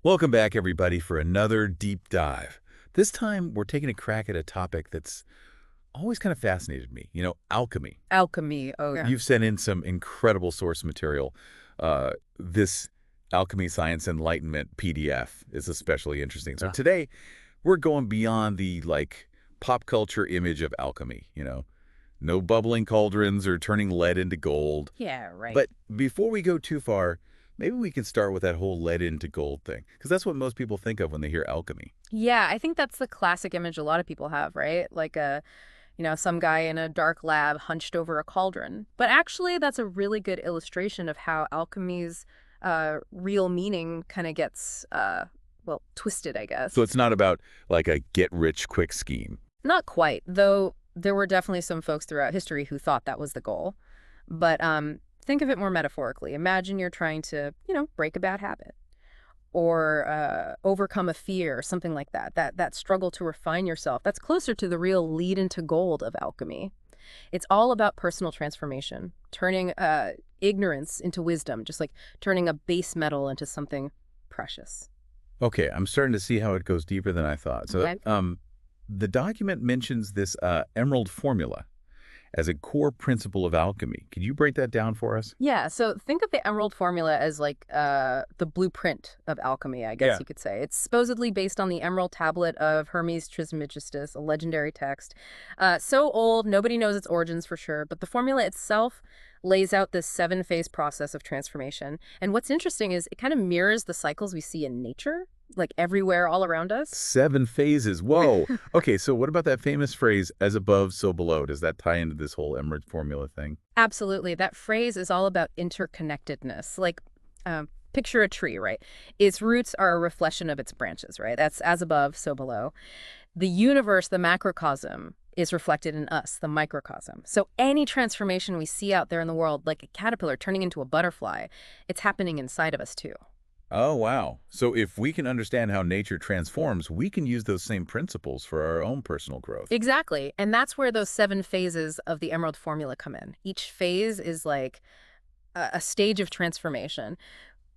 Welcome back, everybody, for another deep dive. This time, we're taking a crack at a topic that's always kind of fascinated me, alchemy. Alchemy. Oh, yeah. You've sent in some incredible source material. This Alchemy Science Enlightenment PDF is especially interesting. So Yeah. today, we're going beyond the, pop culture image of alchemy, no bubbling cauldrons or turning lead into gold. Yeah, right. But before we go too far, maybe we can start with that whole lead into gold thing, because that's what most people think of when they hear alchemy. Yeah, I think that's the classic image a lot of people have, right? Like some guy in a dark lab hunched over a cauldron. But actually, that's a really good illustration of how alchemy's real meaning kind of gets, twisted, I So guess. it's not about like a get-rich-quick scheme. Not quite, though there were definitely some folks throughout history who thought that was the goal. But think of it more metaphorically. Imagine you're trying to, break a bad habit, or overcome a fear, or something like that. That struggle to refine yourself, that's closer to the real lead into gold of alchemy. It's all about personal transformation, turning ignorance into wisdom, just like turning a base metal into something precious. Okay, I'm starting to see how it goes deeper than I thought. So, Okay. the document mentions this emerald formula as a core principle of alchemy. Could you break that down for us? Yeah, so think of the Emerald Formula as like the blueprint of alchemy, I guess Yeah. you could say. It's supposedly based on the Emerald Tablet of Hermes Trismegistus, a legendary text. So old, nobody knows its origins for sure, but the formula itself lays out this seven-phase process of transformation. And what's interesting is it kind of mirrors the cycles we see in nature, like everywhere all around us. 7 phases. Whoa. Okay, so what about that famous phrase, as above, so below? Does that tie into this whole emerald formula thing? Absolutely. That phrase is all about interconnectedness. Like, picture a tree, right? Its roots are a reflection of its branches, right? That's as above, so below. The universe, the macrocosm, is reflected in us, the microcosm. So any transformation we see out there in the world, like a caterpillar turning into a butterfly, it's happening inside of us too. Oh, wow. So if we can understand how nature transforms, we can use those same principles for our own personal growth. Exactly. And that's where those seven phases of the Emerald Formula come in. Each phase is like a stage of transformation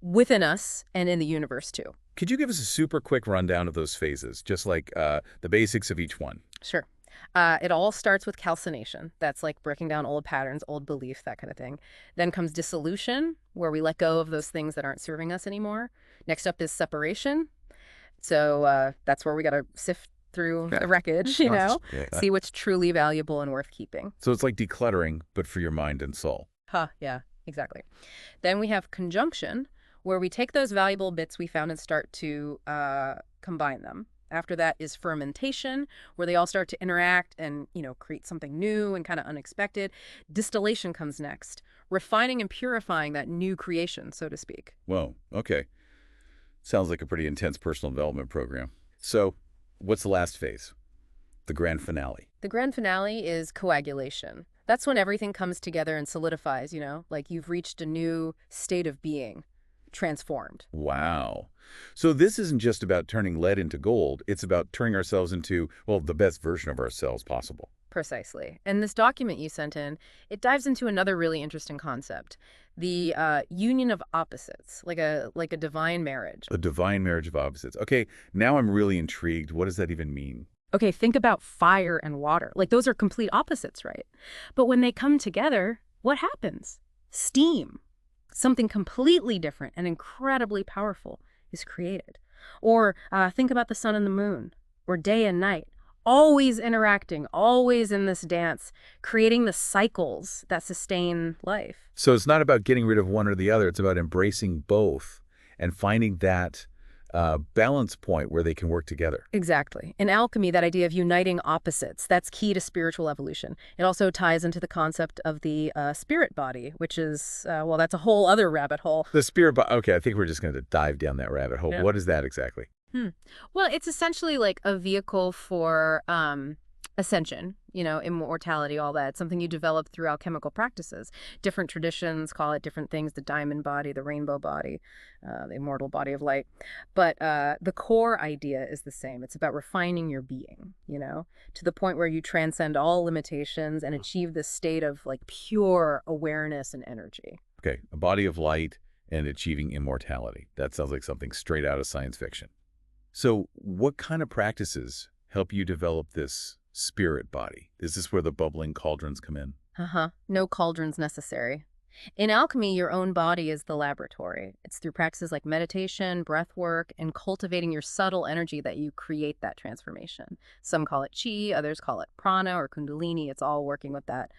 within us and in the universe too. Could you give us a super quick rundown of those phases, just like the basics of each one? Sure. It all starts with calcination. That's like breaking down old patterns, old beliefs, that kind of thing. Then comes dissolution, where we let go of those things that aren't serving us anymore. Next up is separation. So that's where we got to sift through Yeah. the wreckage, Gosh, yeah. see what's truly valuable and worth keeping. So it's like decluttering, but for your mind and soul. Huh, yeah, exactly. Then we have conjunction, where we take those valuable bits we found and start to combine them. After that is fermentation, where they all start to interact and, create something new and kind of unexpected. Distillation comes next, refining and purifying that new creation, so to speak. Whoa, okay. Sounds like a pretty intense personal development program. So what's the last phase? The grand finale. The grand finale is coagulation. That's when everything comes together and solidifies, like you've reached a new state of being, transformed. Wow. So this isn't just about turning lead into gold. It's about turning ourselves into, well, the best version of ourselves possible. Precisely. And this document you sent in, it dives into another really interesting concept, the union of opposites, like a divine marriage. A divine marriage of opposites. Okay, now I'm really intrigued. What does that even mean? Okay, think about fire and water. Like those are complete opposites, right? But when they come together, what happens? Steam, something completely different and incredibly powerful, is created. Or think about the sun and the moon, or day and night, always interacting, always in this dance, creating the cycles that sustain life. So it's not about getting rid of one or the other. It's about embracing both and finding that balance point where they can work together. Exactly. In alchemy, that idea of uniting opposites, that's key to spiritual evolution. It also ties into the concept of the spirit body, which is, that's a whole other rabbit hole. The spirit, okay, I think we're just going to dive down that rabbit hole. Yeah. What is that exactly? Well, it's essentially like a vehicle for ascension, immortality, all that. It's something you develop through alchemical practices. Different traditions call it different things, the diamond body, the rainbow body, the immortal body of light. But the core idea is the same. It's about refining your being, to the point where you transcend all limitations and achieve this state of like pure awareness and energy. Okay, a body of light and achieving immortality. That sounds like something straight out of science fiction. So what kind of practices help you develop this spirit body? Is this where the bubbling cauldrons come in? No cauldrons necessary. In alchemy, your own body is the laboratory. It's through practices like meditation, breath work, and cultivating your subtle energy that you create that transformation. Some call it chi, others call it prana or kundalini. It's all working with that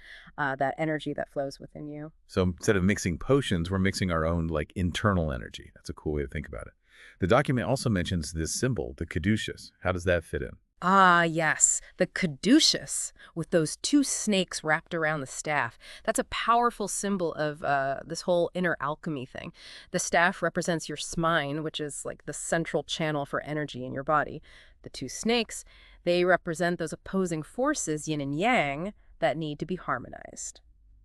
energy that flows within you. So instead of mixing potions, we're mixing our own like internal energy. That's a cool way to think about it. The document also mentions this symbol, the caduceus. How does that fit in? Ah, yes, the caduceus with those two snakes wrapped around the staff. That's a powerful symbol of this whole inner alchemy thing. The staff represents your spine, which is like the central channel for energy in your body. The two snakes, they represent those opposing forces, yin and yang, that need to be harmonized.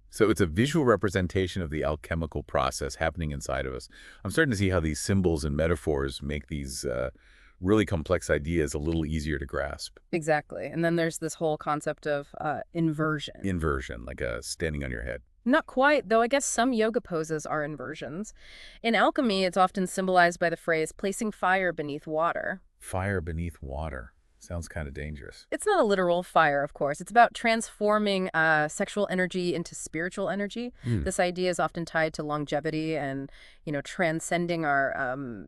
So it's a visual representation of the alchemical process happening inside of us. I'm starting to see how these symbols and metaphors make these really complex ideas a little easier to grasp. Exactly. And then there's this whole concept of inversion. Inversion, like standing on your head. Not quite, though I guess some yoga poses are inversions. In alchemy, it's often symbolized by the phrase placing fire beneath water. Fire beneath water. Sounds kind of dangerous. It's not a literal fire, of course. It's about transforming sexual energy into spiritual energy. This idea is often tied to longevity and, transcending our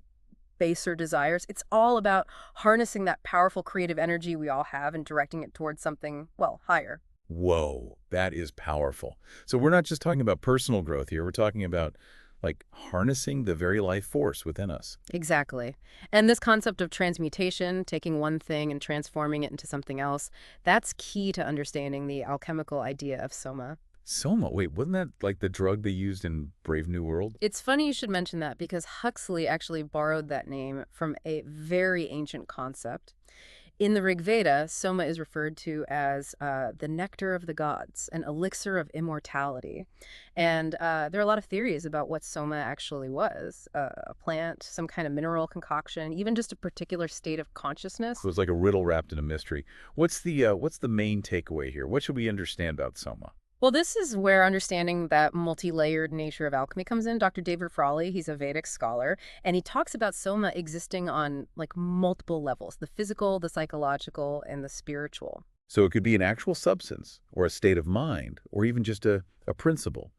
baser desires. It's all about harnessing that powerful creative energy we all have and directing it towards something, well, higher. Whoa, that is powerful. So we're not just talking about personal growth here. We're talking about like harnessing the very life force within us. Exactly. And this concept of transmutation, taking one thing and transforming it into something else, that's key to understanding the alchemical idea of soma. Soma, wait, wasn't that like the drug they used in Brave New World? It's funny you should mention that because Huxley actually borrowed that name from a very ancient concept. In the Rig Veda, soma is referred to as the nectar of the gods, an elixir of immortality. And there are a lot of theories about what soma actually was. A plant, some kind of mineral concoction, even just a particular state of consciousness. So it's like a riddle wrapped in a mystery. What's the main takeaway here? What should we understand about soma? Well, this is where understanding that multi-layered nature of alchemy comes in. Dr. David Frawley, he's a Vedic scholar, and he talks about soma existing on like multiple levels, the physical, the psychological, and the spiritual. So it could be an actual substance or a state of mind or even just a principle.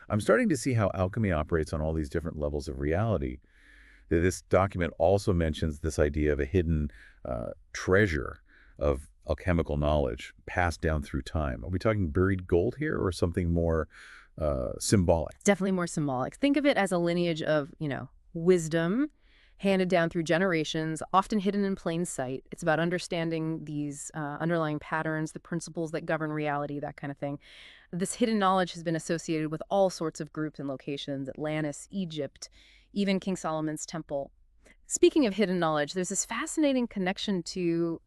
I'm starting to see how alchemy operates on all these different levels of reality. This document also mentions this idea of a hidden treasure of alchemical knowledge passed down through time. Are we talking buried gold here or something more symbolic? Definitely more symbolic. Think of it as a lineage of, wisdom handed down through generations, often hidden in plain sight. It's about understanding these underlying patterns, the principles that govern reality, that kind of thing. This hidden knowledge has been associated with all sorts of groups and locations, Atlantis, Egypt, even King Solomon's temple. Speaking of hidden knowledge, there's this fascinating connection to,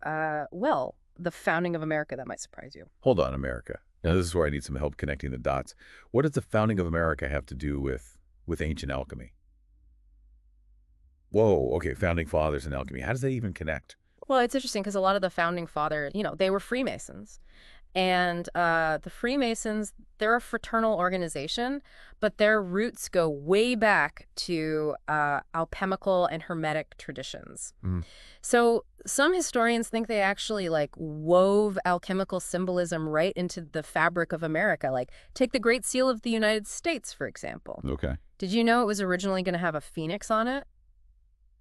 the founding of America that might surprise you. Hold on, America. Now, this is where I need some help connecting the dots. What does the founding of America have to do with ancient alchemy? Whoa, okay, founding fathers and alchemy. How does that even connect? Well, it's interesting because a lot of the founding fathers, they were Freemasons. And the Freemasons, they're a fraternal organization, but their roots go way back to alchemical and hermetic traditions. So some historians think they actually wove alchemical symbolism right into the fabric of America. Like take the Great Seal of the United States, for example. Okay. Did you know it was originally going to have a phoenix on it?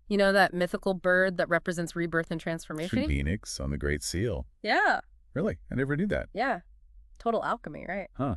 You know, that mythical bird that represents rebirth and transformation? Phoenix on the Great Seal. Yeah. Really? I never knew that. Yeah. Total alchemy, right? Huh.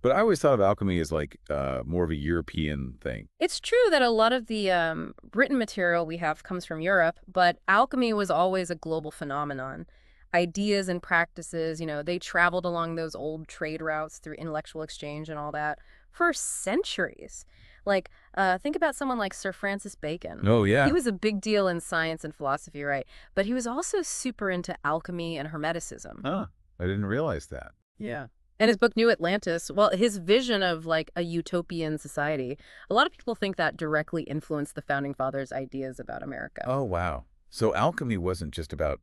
But I always thought of alchemy as more of a European thing. It's true that a lot of the written material we have comes from Europe, but alchemy was always a global phenomenon. Ideas and practices, they traveled along those old trade routes through intellectual exchange and all that for centuries. Think about someone like Sir Francis Bacon. Oh, yeah. He was a big deal in science and philosophy, right? But he was also super into alchemy and hermeticism. Huh. I didn't realize that. Yeah. And his book, New Atlantis, well, his vision of a utopian society, a lot of people think that directly influenced the founding fathers' ideas about America. Oh, wow. So alchemy wasn't just about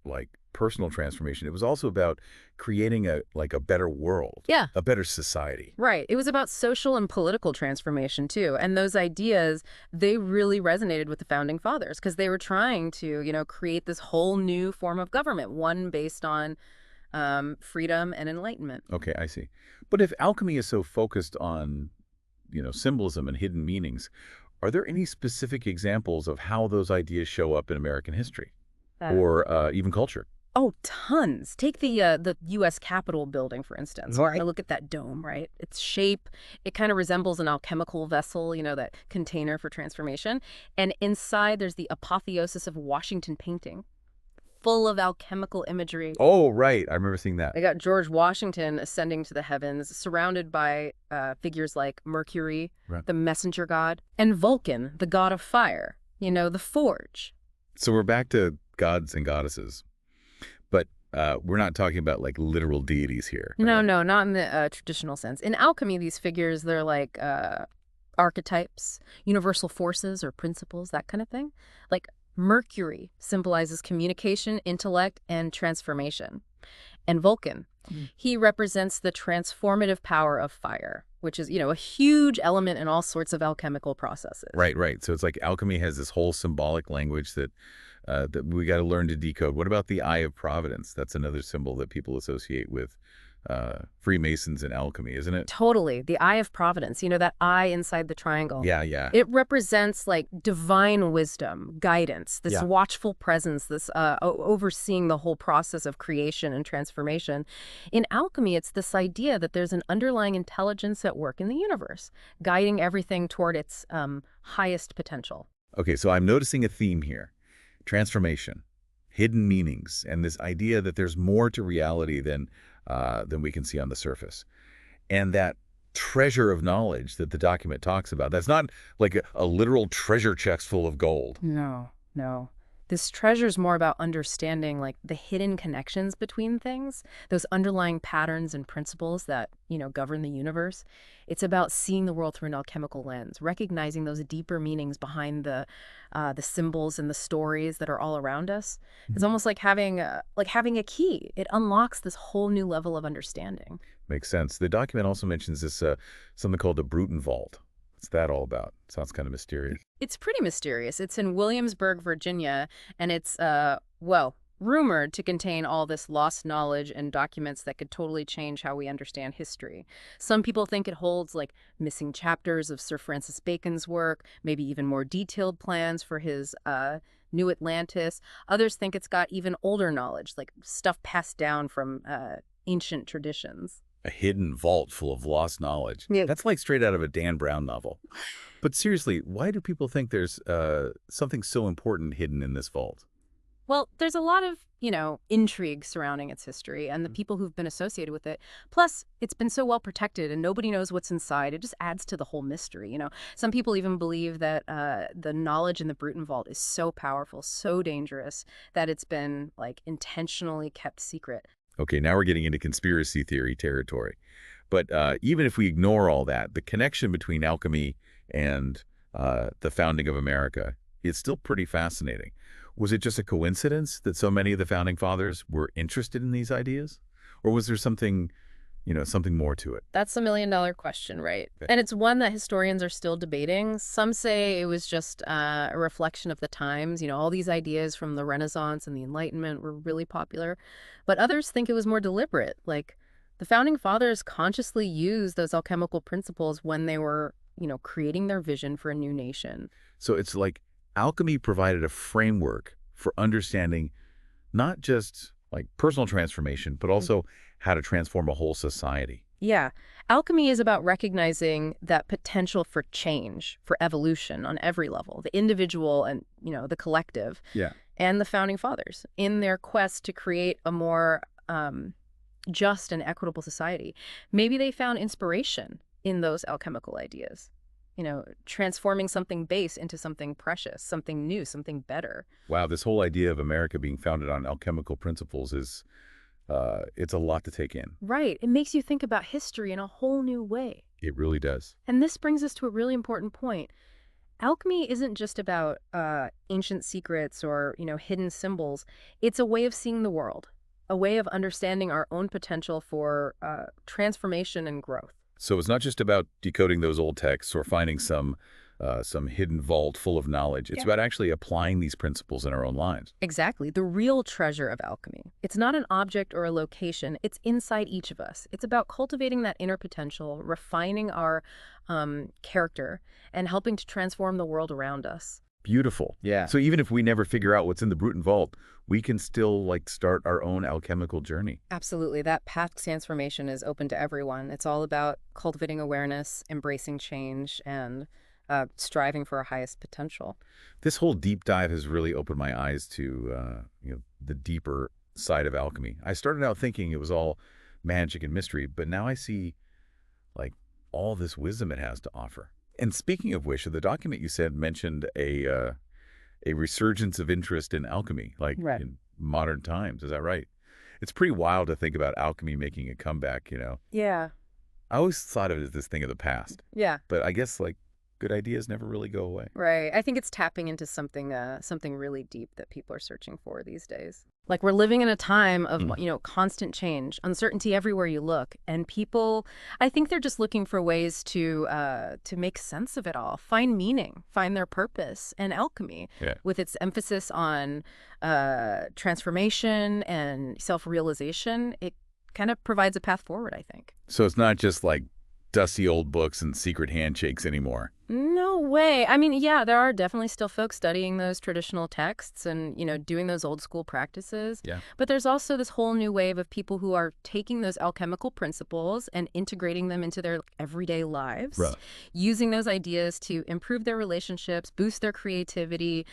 personal transformation. It was also about creating a better world, Yeah. a better society. Right. It was about social and political transformation, too. And those ideas, they really resonated with the founding fathers because they were trying to, create this whole new form of government, one based on freedom and enlightenment. Okay, I see. But if alchemy is so focused on, symbolism and hidden meanings, are there any specific examples of how those ideas show up in American history or even culture? Oh, tons. Take the U.S. Capitol building, for instance. Right. Look at that dome, right? Its shape, it kind of resembles an alchemical vessel, that container for transformation. And inside, there's the apotheosis of Washington painting, full of alchemical imagery. Oh, right. I remember seeing that. They got George Washington ascending to the heavens, surrounded by figures like Mercury, Right. the messenger god, and Vulcan, the god of fire, the forge. So we're back to gods and goddesses, but we're not talking about like literal deities here. No, not in the traditional sense. In alchemy, these figures, they're like archetypes, universal forces or principles, that kind of thing. Like Mercury symbolizes communication, intellect, and transformation. And Vulcan, he represents the transformative power of fire, which is, a huge element in all sorts of alchemical processes. Right, right. So it's like alchemy has this whole symbolic language that we got to learn to decode. What about the Eye of Providence? That's another symbol that people associate with Freemasons and alchemy, isn't it? Totally. The Eye of Providence, that eye inside the triangle. Yeah, yeah. It represents like divine wisdom, guidance, this Yeah. watchful presence, this overseeing the whole process of creation and transformation. In alchemy, it's this idea that there's an underlying intelligence at work in the universe, guiding everything toward its highest potential. Okay, so I'm noticing a theme here. Transformation, hidden meanings, and this idea that there's more to reality than we can see on the surface. And that treasure of knowledge that the document talks about, that's not like a literal treasure chest full of gold. No. This treasure is more about understanding like the hidden connections between things, those underlying patterns and principles that, govern the universe. It's about seeing the world through an alchemical lens, recognizing those deeper meanings behind the symbols and the stories that are all around us. It's almost like having a key. It unlocks this whole new level of understanding. Makes sense. The document also mentions this something called the Bruton Vault. What's that all about? Sounds kind of mysterious. It's pretty mysterious. It's in Williamsburg, Virginia, and it's, rumored to contain all this lost knowledge and documents that could totally change how we understand history. Some people think it holds, like, missing chapters of Sir Francis Bacon's work, maybe even more detailed plans for his New Atlantis. Others think it's got even older knowledge, like stuff passed down from ancient traditions. A hidden vault full of lost knowledge. Yeah. That's like straight out of a Dan Brown novel. But seriously, why do people think there's something so important hidden in this vault? Well, there's a lot of, intrigue surrounding its history and the people who've been associated with it. Plus, it's been so well protected and nobody knows what's inside. It just adds to the whole mystery, Some people even believe that the knowledge in the Bruton Vault is so powerful, so dangerous, that it's been, like, intentionally kept secret. Okay, now we're getting into conspiracy theory territory. But even if we ignore all that, the connection between alchemy and the founding of America is still pretty fascinating. Was it just a coincidence that so many of the founding fathers were interested in these ideas? Or was there something more to it? That's a million-dollar question, right? Okay. And it's one that historians are still debating. Some say it was just a reflection of the times. All these ideas from the Renaissance and the Enlightenment were really popular. But others think it was more deliberate. Like, the founding fathers consciously used those alchemical principles when they were, creating their vision for a new nation. So it's like alchemy provided a framework for understanding not just like personal transformation, but also how to transform a whole society. Yeah. Alchemy is about recognizing that potential for change, for evolution on every level, the individual and, the collective. Yeah. And the founding fathers in their quest to create a more just and equitable society. Maybe they found inspiration in those alchemical ideas, transforming something base into something precious, something new, something better. Wow, this whole idea of America being founded on alchemical principles is, it's a lot to take in. Right. It makes you think about history in a whole new way. It really does. And this brings us to a really important point. Alchemy isn't just about ancient secrets or, hidden symbols. It's a way of seeing the world, a way of understanding our own potential for transformation and growth. So it's not just about decoding those old texts or finding some hidden vault full of knowledge. It's Yeah. about actually applying these principles in our own lives. Exactly. The real treasure of alchemy. It's not an object or a location. It's inside each of us. It's about cultivating that inner potential, refining our character, and helping to transform the world around us. Beautiful. Yeah. So even if we never figure out what's in the Bruton Vault, we can still start our own alchemical journey. Absolutely. That path to transformation is open to everyone. It's all about cultivating awareness, embracing change, and striving for our highest potential. This whole deep dive has really opened my eyes to the deeper side of alchemy. I started out thinking it was all magic and mystery, but now I see all this wisdom it has to offer. And speaking of which, the document you said mentioned a resurgence of interest in alchemy, Right. in modern times. Is that right? It's pretty wild to think about alchemy making a comeback. Yeah. I always thought of it as this thing of the past, Yeah. but I guess good ideas never really go away. Right. I think it's tapping into something really deep that people are searching for these days. Like we're living in a time of, constant change, uncertainty everywhere you look, and people, I think they're just looking for ways to make sense of it all, find meaning, find their purpose. And alchemy, Yeah. with its emphasis on transformation and self-realization, it kind of provides a path forward, I think. So it's not just dusty old books and secret handshakes anymore. No way. I mean, yeah, there are definitely still folks studying those traditional texts and, doing those old school practices. Yeah. But there's also this whole new wave of people who are taking those alchemical principles and integrating them into their everyday lives, Right. using those ideas to improve their relationships, boost their creativity,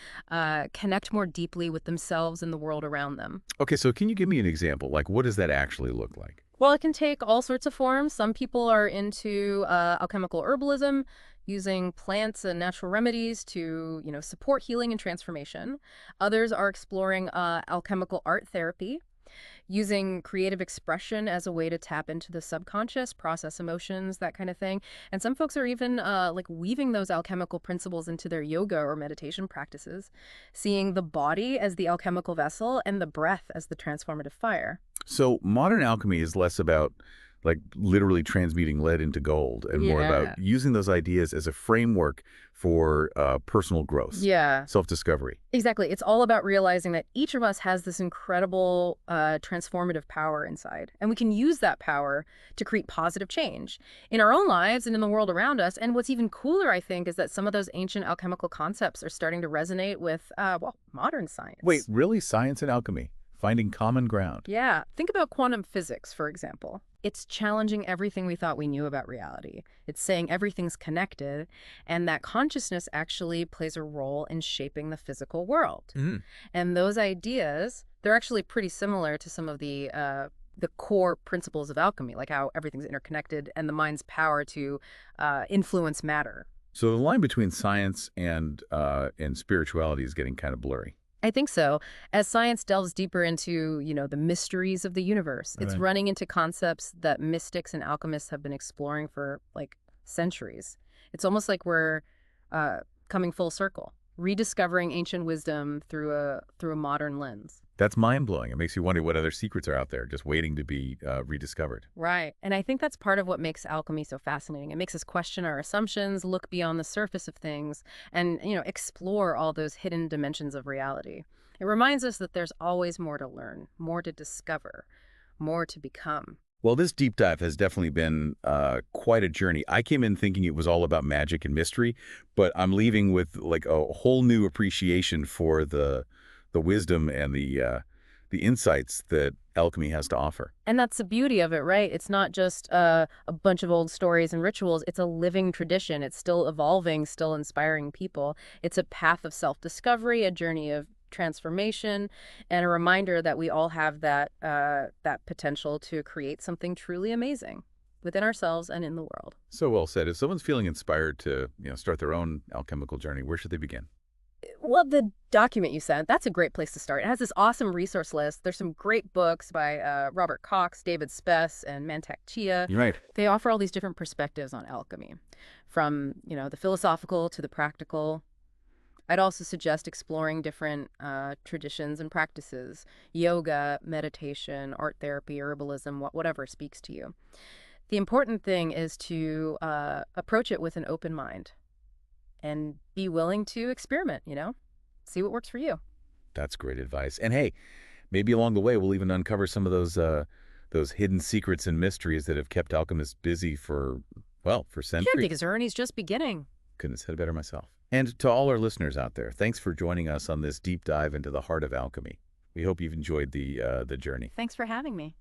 connect more deeply with themselves and the world around them. Okay, so can you give me an example? What does that actually look like? Well, it can take all sorts of forms. Some people are into alchemical herbalism, using plants and natural remedies to, support healing and transformation. Others are exploring alchemical art therapy, using creative expression as a way to tap into the subconscious, process emotions, that kind of thing. And some folks are even weaving those alchemical principles into their yoga or meditation practices, seeing the body as the alchemical vessel and the breath as the transformative fire. So modern alchemy is less about literally transmuting lead into gold and more Yeah. about using those ideas as a framework for personal growth, Yeah. self-discovery. Exactly. It's all about realizing that each of us has this incredible transformative power inside. And we can use that power to create positive change in our own lives and in the world around us. And what's even cooler, I think, is that some of those ancient alchemical concepts are starting to resonate with, modern science. Wait, really? Science and alchemy? Finding common ground? Yeah. Think about quantum physics, for example. It's challenging everything we thought we knew about reality. It's saying everything's connected, and that consciousness actually plays a role in shaping the physical world. Mhm. And those ideas, they're actually pretty similar to some of the core principles of alchemy, like how everything's interconnected and the mind's power to influence matter. So the line between science and spirituality is getting kind of blurry. I think so. As science delves deeper into, the mysteries of the universe, it's Right. running into concepts that mystics and alchemists have been exploring for centuries. It's almost like we're coming full circle, rediscovering ancient wisdom through a modern lens. That's mind-blowing. It makes you wonder what other secrets are out there just waiting to be rediscovered. Right. And I think that's part of what makes alchemy so fascinating. It makes us question our assumptions, look beyond the surface of things, and, explore all those hidden dimensions of reality. It reminds us that there's always more to learn, more to discover, more to become. Well, this deep dive has definitely been quite a journey. I came in thinking it was all about magic and mystery, but I'm leaving with a whole new appreciation for the wisdom and the insights that alchemy has to offer. And that's the beauty of it, right? It's not just a bunch of old stories and rituals. It's a living tradition. It's still evolving, still inspiring people. It's a path of self-discovery, a journey of transformation, and a reminder that we all have that potential to create something truly amazing within ourselves and in the world. So well said. If someone's feeling inspired to start their own alchemical journey, where should they begin? Love the document you sent. That's a great place to start. It has this awesome resource list. There's some great books by Robert Cox, David Spess, and Mantak Chia. You're right. They offer all these different perspectives on alchemy, from, the philosophical to the practical. I'd also suggest exploring different traditions and practices: yoga, meditation, art therapy, herbalism, whatever speaks to you. The important thing is to approach it with an open mind and be willing to experiment, see what works for you. That's great advice. And hey, maybe along the way we'll even uncover some of those hidden secrets and mysteries that have kept alchemists busy for Yeah, centuries. because Ernie's just beginning. Couldn't have said it better myself. And to all our listeners out there, thanks for joining us on this deep dive into the heart of alchemy. We hope you've enjoyed the journey. Thanks for having me.